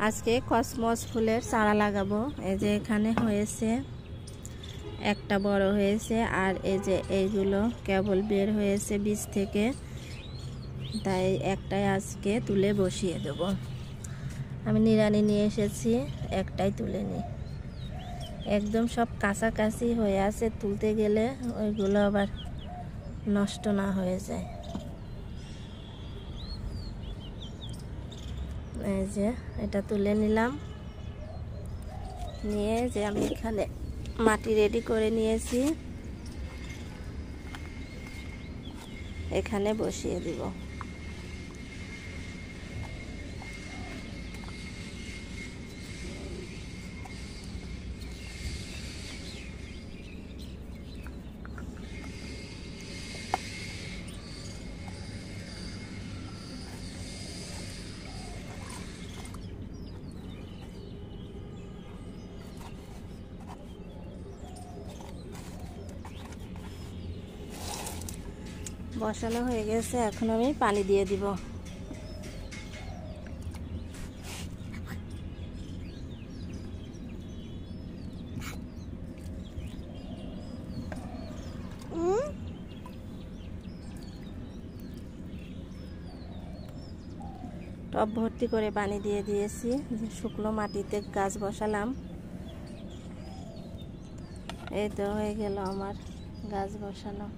আজকে কসমস ফুলের চারা লাগাবো। এই যে এখানে হয়েছে, একটা বড় হয়েছে, আর এই যে এইগুলো কেবল বের হয়েছে বীজ থেকে, তাই একটাই আজকে তুলে বসিয়ে দেব। আমি নিড়ানি নিয়ে এসেছি, একটাই তুলে নিই। একদম সব কাছাকাছি হয়ে আছে, তুলতে গেলে ওইগুলো আবার নষ্ট না হয়ে যায়। এই যে এটা তুলে নিলাম, নিয়ে যে আমি এখানে মাটি রেডি করে নিয়েছি, এখানে বসিয়ে দিব। বসানো হয়ে গেছে, এখন আমি পানি দিয়ে দিব। টব ভর্তি করে পানি দিয়ে দিয়েছি। শুকনো মাটিতে গাছ বসালাম। এই তো হয়ে গেল আমার গাছ বসানো।